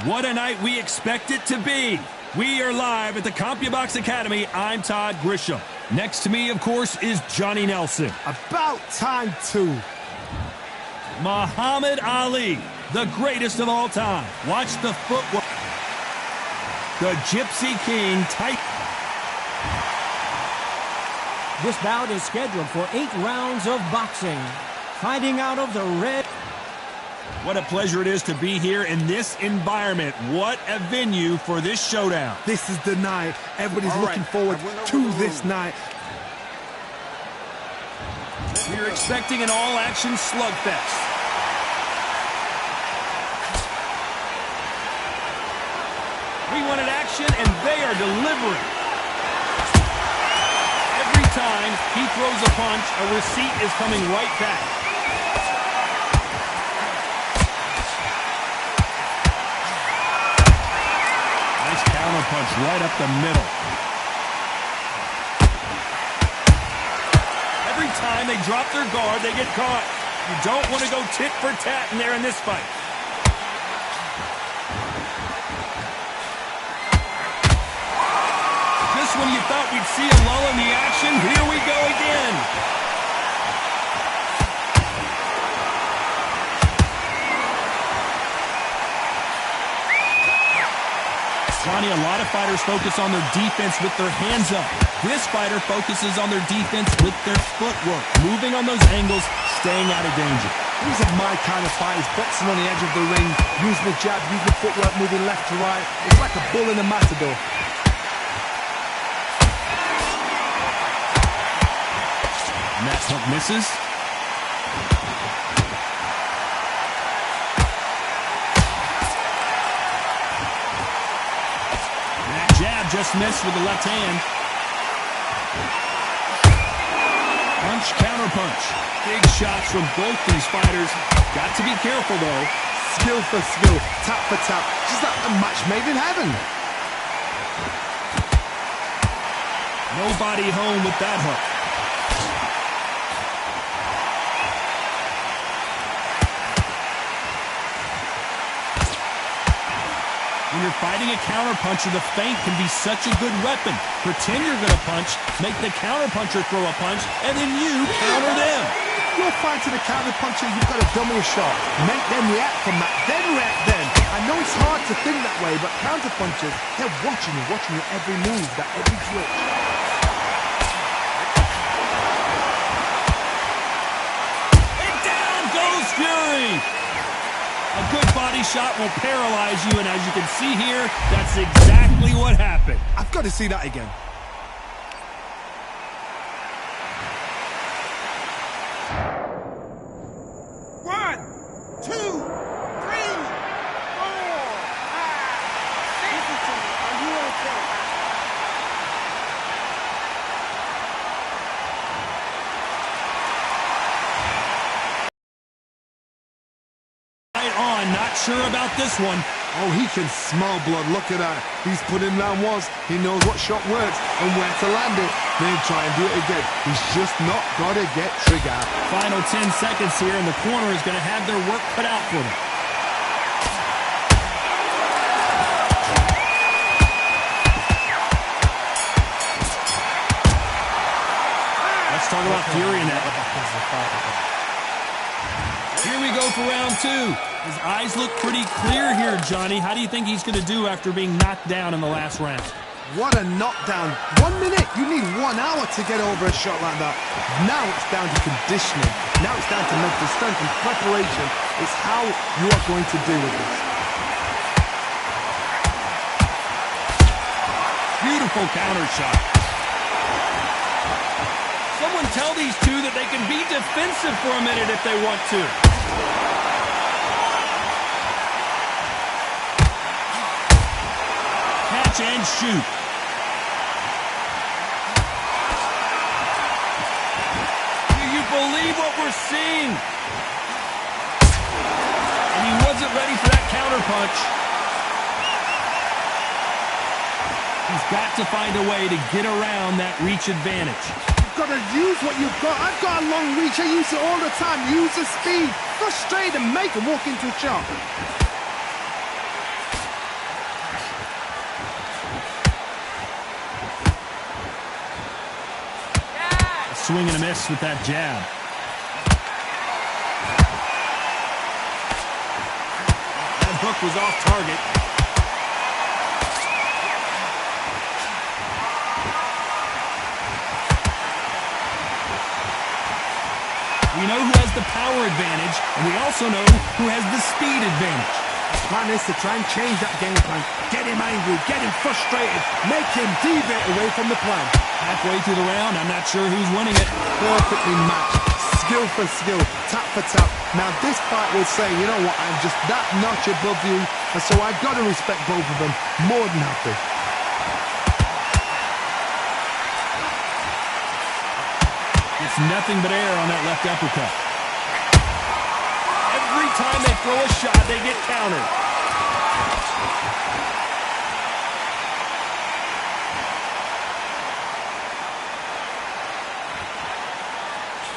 What a night we expect it to be. We are live at the CompuBox Academy. I'm Todd Grisham. Next to me, of course, is Johnny Nelson. About time, too. Muhammad Ali, the greatest of all time. Watch the footwork. The Gypsy King tight. This bout is scheduled for 8 rounds of boxing. Fighting out of the red. What a pleasure it is to be here in this environment. What a venue for this showdown. This is the night. Everybody's looking forward to this night. We're expecting an all-action slugfest. We wanted action, and they are delivering. Every time he throws a punch, a receipt is coming right back. Nice counter punch right up the middle. Every time they drop their guard, they get caught. You don't want to go tit for tat in there in this fight. Just when you thought we'd see a lull in the action, here we go again. Johnny, a lot of fighters focus on their defense with their hands up. This fighter focuses on their defense with their footwork, moving on those angles, staying out of danger. These are my kind of fighters, boxing on the edge of the ring, using the jab, using the footwork, moving left to right. It's like a bull in a matador. And that hook misses. That jab just missed with the left hand. Punch, counter punch. Big shots from both these fighters. Got to be careful, though. Skill for skill, tap for tap. Just like a match made in heaven. Nobody home with that hook. When you're fighting a counterpuncher, the feint can be such a good weapon. Pretend you're going to punch, make the counterpuncher throw a punch, and then you counter them. If you're fighting a counterpuncher, you've got to dummy a shot. Make them react from that, then react then. I know it's hard to think that way, but counterpunchers, they're watching you every move, that every twitch. And down goes Fury. A good body shot will paralyze you, and as you can see here, that's exactly what happened. I've got to see that again. One, two, three, four, five, six. Are you okay? Not sure about this one. Oh, he can smell blood. Look at that. He's put in round once. He knows what shot works and where to land it. Then try and do it again. He's just not got to get triggered. Final 10 seconds here, and the corner is going to have their work cut out for them. Let's talk about Fury in that. Here we go for round 2. His eyes look pretty clear here, Johnny. How do you think he's going to do after being knocked down in the last round? What a knockdown. 1 minute. You need 1 hour to get over a shot like that. Now it's down to conditioning. Now it's down to mental strength and preparation. It's how you are going to deal with this. Beautiful counter shot. Someone tell these two that they can be defensive for a minute if they want to. Catch and shoot. Do you believe what we're seeing? And he wasn't ready for that counter punch. He's got to find a way to get around that reach advantage. You've got to use what you've got. I've got a long reach. I use it all the time. Use the speed. Go straight and make him walk into a shot. Swing and a miss with that jab. That hook was off target. We know who has the power advantage, and we also know who has the speed advantage. The plan is to try and change that game plan. Get him angry, get him frustrated, make him deviate away from the plan. Halfway through the round, I'm not sure who's winning it. Perfectly matched, skill for skill, tap for tap. Now this fight will say, you know what, I'm just that notch above you, and so I've got to respect both of them more than happy. It's nothing but air on that left uppercut. Every time they throw a shot, they get countered.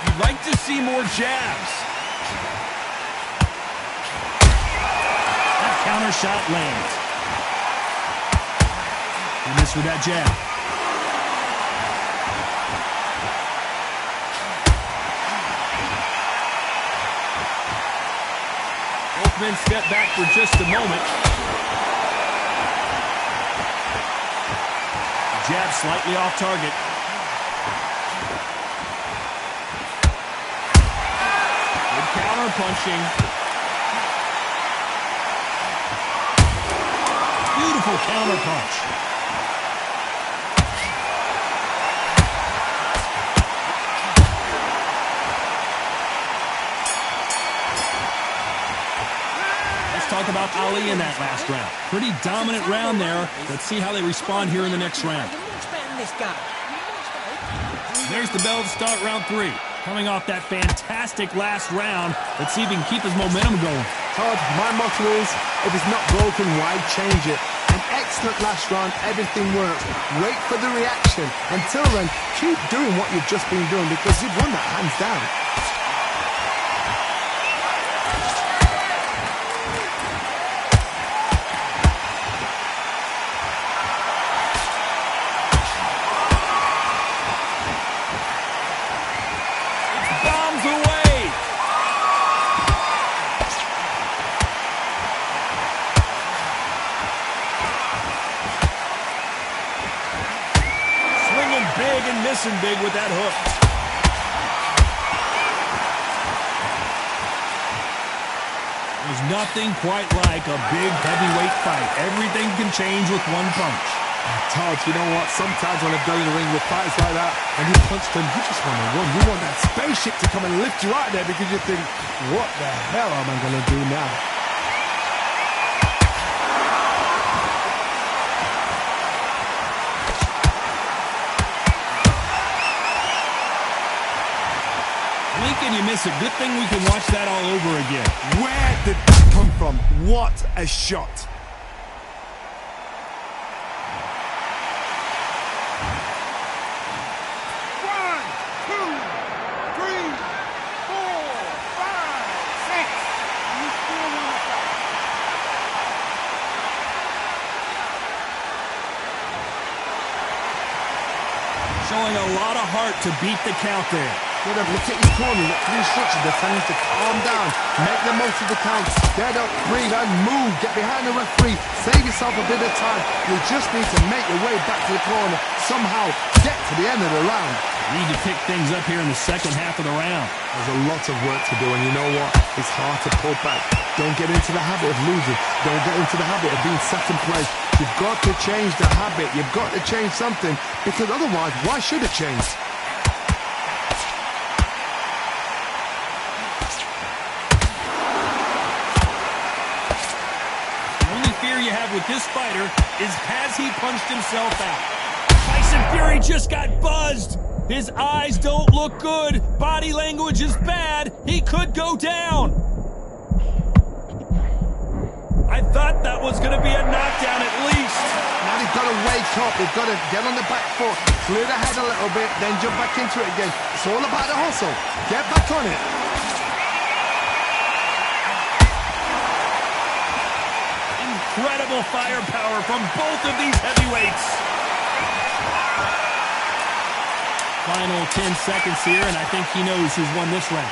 You'd like to see more jabs. That counter shot lands. He missed with that jab. Both men step back for just a moment. Jab slightly off target. Good counter punching. Beautiful counter punch. Talk about Ali in that last round. Pretty dominant round there. Let's see how they respond here in the next round. There's the bell to start round 3. Coming off that fantastic last round, let's see if he can keep his momentum going. Todd, my motto is, if it's not broken, why change it? An excellent last round, everything works. Wait for the reaction. Until then, keep doing what you've just been doing because you've won that hands down. Big and missing big with that hook. There's nothing quite like a big heavyweight fight. Everything can change with one punch. Todd, you know what? Sometimes when I've done in the ring with fights like that, and you punch them, you just want to run. You want that spaceship to come and lift you out there because you think, what the hell am I going to do now? And you miss a good thing we can watch that all over again. Where did that come from? What a shot. One, two, three, four, five, six. You still want to fight? Showing a lot of heart to beat the count there. Look at his corner, look for the instructions. They're telling him to calm down, make the most of the count, get up, breathe and move, get behind the referee, save yourself a bit of time. You just need to make your way back to the corner, somehow get to the end of the round. Need to pick things up here in the second half of the round. There's a lot of work to do, and you know what? It's hard to pull back. Don't get into the habit of losing. Don't get into the habit of being second place. You've got to change the habit. You've got to change something, because otherwise, why should it change? With this fighter is, has he punched himself out? Tyson Fury just got buzzed. His eyes don't look good. Body language is bad. He could go down. I thought that was going to be a knockdown at least. Now they've got to wake up. They've got to get on the back foot, clear the head a little bit, then jump back into it again. It's all about the hustle. Get back on it. Incredible firepower from both of these heavyweights. Final 10 seconds here, and I think he knows who's won this round.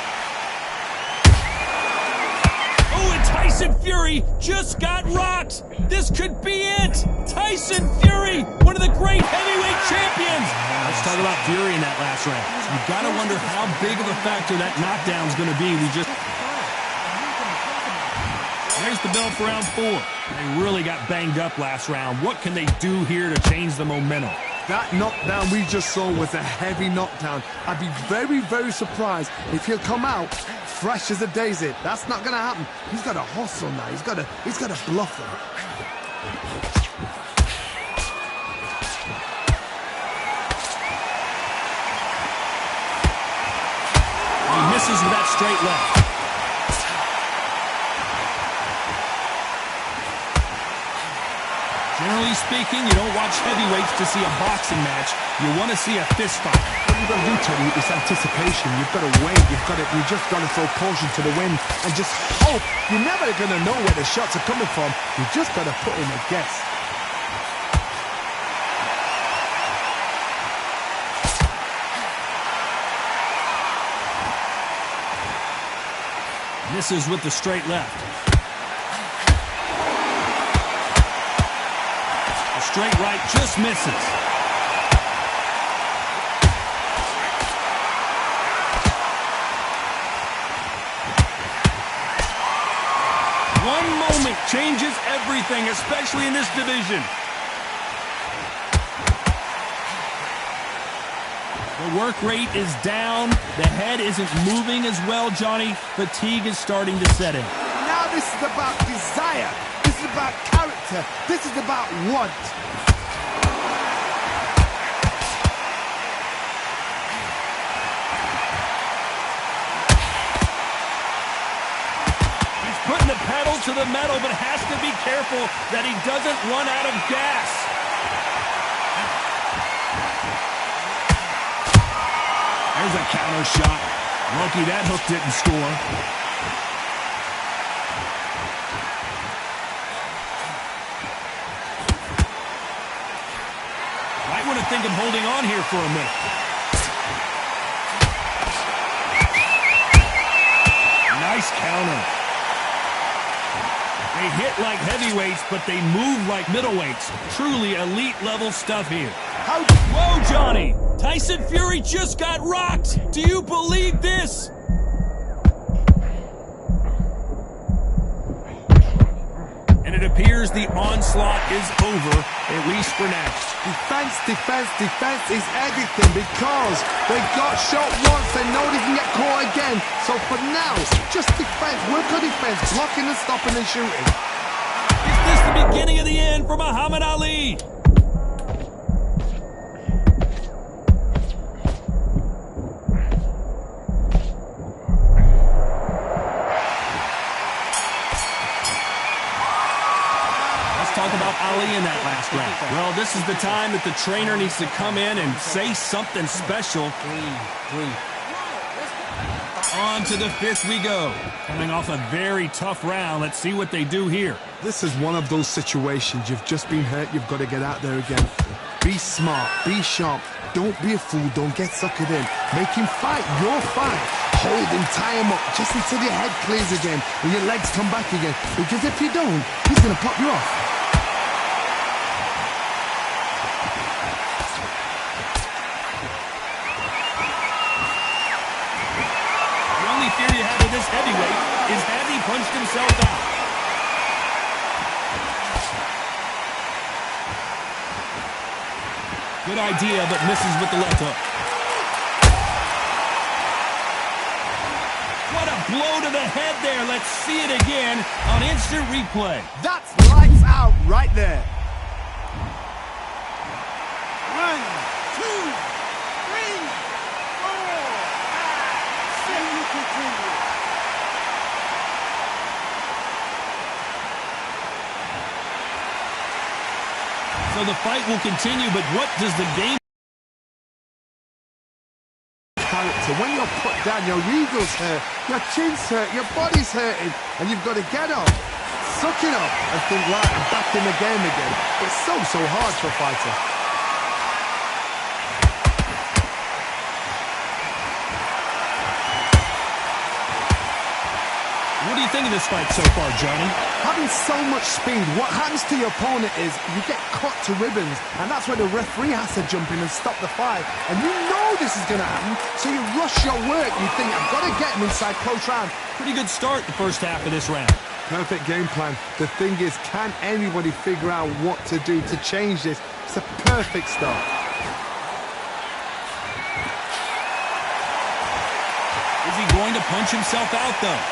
Oh, and Tyson Fury just got rocked. This could be it. Tyson Fury, one of the great heavyweight champions. Let's talk about Fury in that last round. You've got to wonder how big of a factor that knockdown's going to be. There's the bell for round 4. They really got banged up last round. What can they do here to change the momentum? That knockdown we just saw was a heavy knockdown. I'd be very, very surprised if he'll come out fresh as a daisy. That's not going to happen. He's got to hustle now. He's got to bluff him. He misses with that straight left. Generally speaking, you don't watch heavyweights to see a boxing match. You want to see a fist fight. What you've got to do, Tony, is anticipation. You've got to wait. You just got to throw caution to the wind and just hope. You're never going to know where the shots are coming from. You just got to put in a guess. Misses with the straight left. Straight right just misses. One moment changes everything, especially in this division. The work rate is down. The head isn't moving as well, Johnny. Fatigue is starting to set in. Now this is about desire. This is about character. This is about want. He's putting the pedal to the metal, but has to be careful that he doesn't run out of gas. There's a counter shot. Lucky that hook didn't score. Might want to think of holding on here for a minute. Nice counter. They hit like heavyweights, but they move like middleweights. Truly elite level stuff here. Whoa, Johnny! Tyson Fury just got rocked! Do you believe this? And it appears the onslaught is over, at least for now. Defense, defense, defense is everything because they got shot once. They know they can get caught again. So for now, just defense. Work on defense. Blocking and stopping and shooting. Is this the beginning of the end for Muhammad Ali? Talk about Ali in that last round. Well, this is the time that the trainer needs to come in and say something special. On to the 5th we go. Coming off a very tough round. Let's see what they do here. This is one of those situations. You've just been hurt. You've got to get out there again. Be smart. Be sharp. Don't be a fool. Don't get suckered in. Make him fight your fight. Hold him, tie him up, just until your head clears again and your legs come back again. Because if you don't, he's going to pop you off. Fear you have with this heavyweight is has he punched himself out. Good idea, but misses with the left hook. What a blow to the head there. Let's see it again on instant replay. That's lights out right there. 1, 2, 3, 4, 5, 6. So the fight will continue, but what does the game... Character. When you're put down, your ego's hurt, your chin's hurt, your body's hurting, and you've got to get up, suck it up, and think, right, I'm back in the game again. It's so hard for a fighter. What do you think of this fight so far, Johnny? Having so much speed, what happens to your opponent is you get cut to ribbons, and that's where the referee has to jump in and stop the fight. And you know this is going to happen, so you rush your work. You think, I've got to get him inside close round. Pretty good start the first half of this round. Perfect game plan. The thing is, can anybody figure out what to do to change this? It's a perfect start. Is he going to punch himself out, though?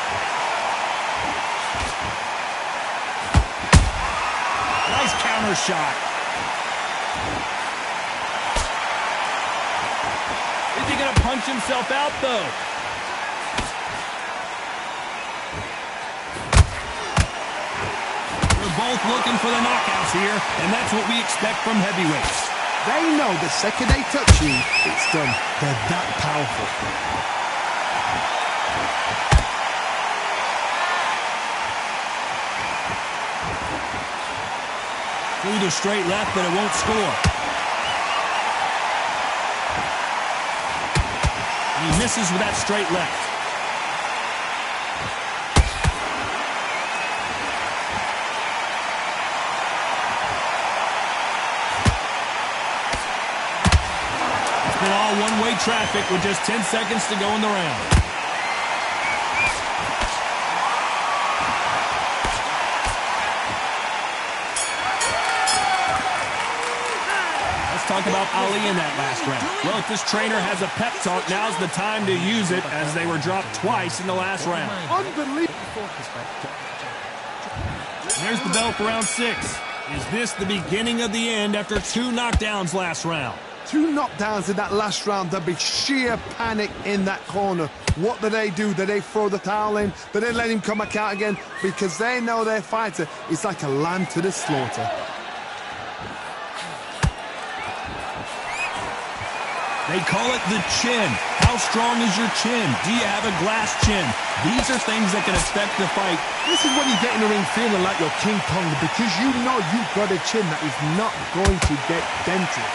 Nice counter shot. Is he going to punch himself out, though? They're both looking for the knockouts here, and that's what we expect from heavyweights. They know the second they touch you, it's done. They're that powerful. Through the straight left, but it won't score. And he misses with that straight left. It's been all one-way traffic with just 10 seconds to go in the round. Talk about Ali in that last round. Well, if this trainer has a pep talk, now's the time to use it, as they were dropped twice in the last round. Unbelievable. There's the bell for round 6. Is this the beginning of the end after 2 knockdowns last round? 2 knockdowns in that last round. There'll be sheer panic in that corner. What do? Do they throw the towel in? Do they let him come back out again? Because they know their fighter is like a lamb to the slaughter. They call it the chin. How strong is your chin? Do you have a glass chin? These are things that can affect the fight. This is when you get in the ring feeling like you're King Kong, because you know you've got a chin that is not going to get dented.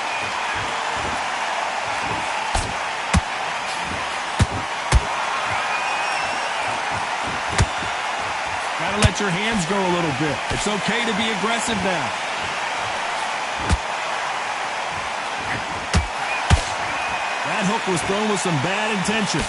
Gotta let your hands go a little bit. It's okay to be aggressive now. That hook was thrown with some bad intentions.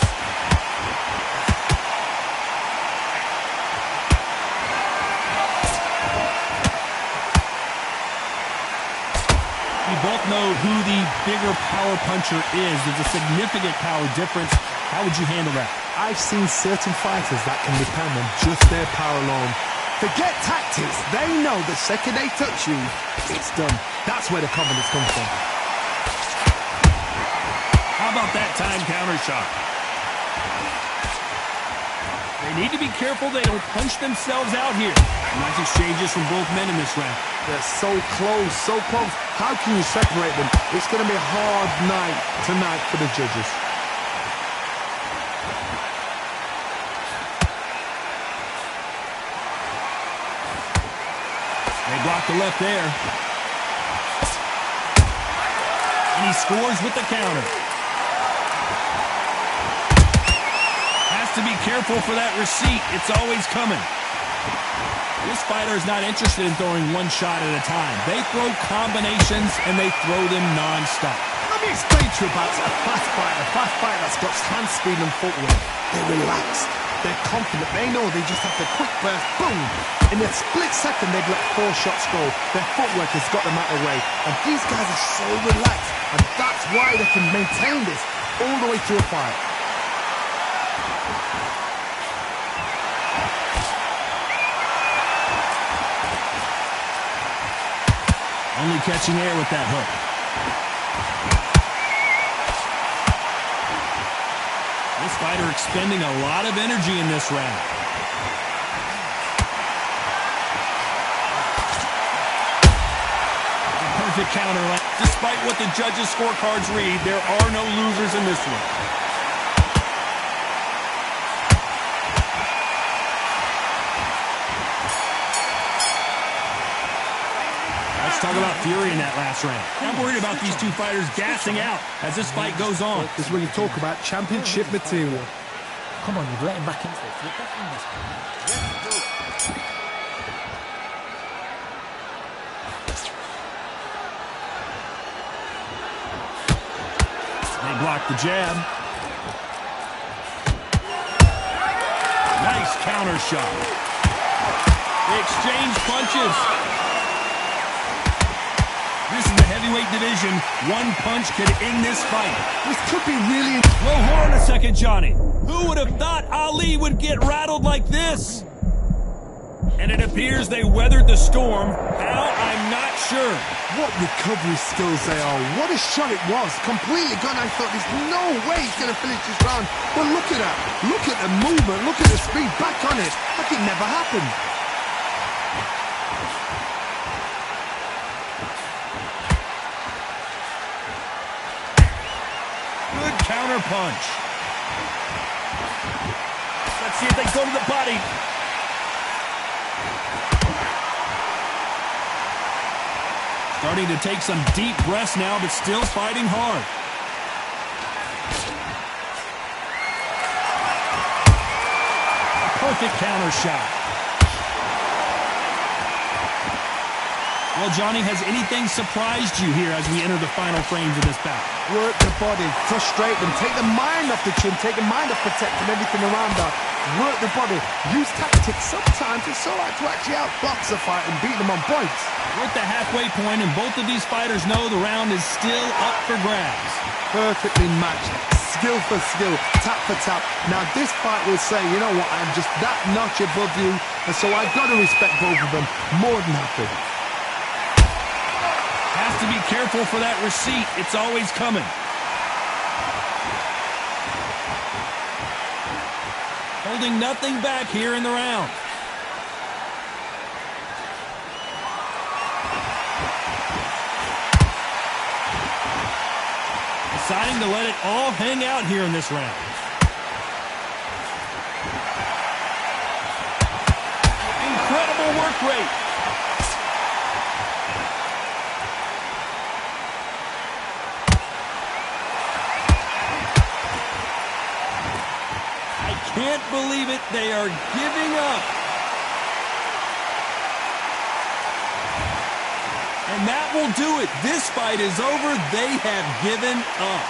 We both know who the bigger power puncher is. There's a significant power difference. How would you handle that? I've seen certain fighters that can depend on just their power alone. Forget tactics. They know the second they touch you, it's done. That's where the confidence comes from. How about that time counter shot? They need to be careful they don't punch themselves out here. Nice exchanges from both men in this round. They're so close, so close. How can you separate them? It's going to be a hard night tonight for the judges. They block the left there. And he scores with the counter. To be careful for that receipt. It's always coming. This fighter is not interested in throwing one shot at a time. They throw combinations, and they throw them non-stop. Let me explain to you about a fast fighter that's got hand speed and footwork. They're relaxed. They're confident. They know they just have the quick burst, boom. In a split second, they've let 4 shots go. Their footwork has got them out of the way. And these guys are so relaxed. And that's why they can maintain this all the way through a fight. Only catching air with that hook. This fighter expending a lot of energy in this round. A perfect counter. Despite what the judges' scorecards read, there are no losers in this one. Let's talk about fury in that last round. I'm worried about these two fighters gassing out as this fight goes on. This is when you talk about championship material. Come on, you've let him back into it. You're back in this one. They block the jab. Nice counter shot. They exchange punches. This is the heavyweight division. One punch could end this fight. This could be really... Well, hold on a second, Johnny. Who would have thought Ali would get rattled like this? And it appears they weathered the storm. How? I'm not sure. What recovery skills they are. What a shot it was. Completely gone. I thought there's no way he's going to finish this round. But look at that. Look at the movement. Look at the speed. Back on it. Like it never happened. Good counter punch. Let's see if they go to the body. Starting to take some deep breaths now, but still fighting hard. Perfect counter shot. Well, Johnny, has anything surprised you here as we enter the final frames of this bout? Work the body, frustrate them, take the mind off the chin, take the mind off protecting everything around that. Work the body, use tactics. Sometimes it's so hard to actually outbox a fight and beat them on points. We're at the halfway point, and both of these fighters know the round is still up for grabs. Perfectly matched, skill for skill, tap for tap. Now this fight will say, you know what, I'm just that notch above you, and so I've got to respect both of them. More than happy. Has to be careful for that receipt. It's always coming. Holding nothing back here in the round. Deciding to let it all hang out here in this round. Incredible work rate. Can't believe it. They are giving up. And that will do it. This fight is over. They have given up.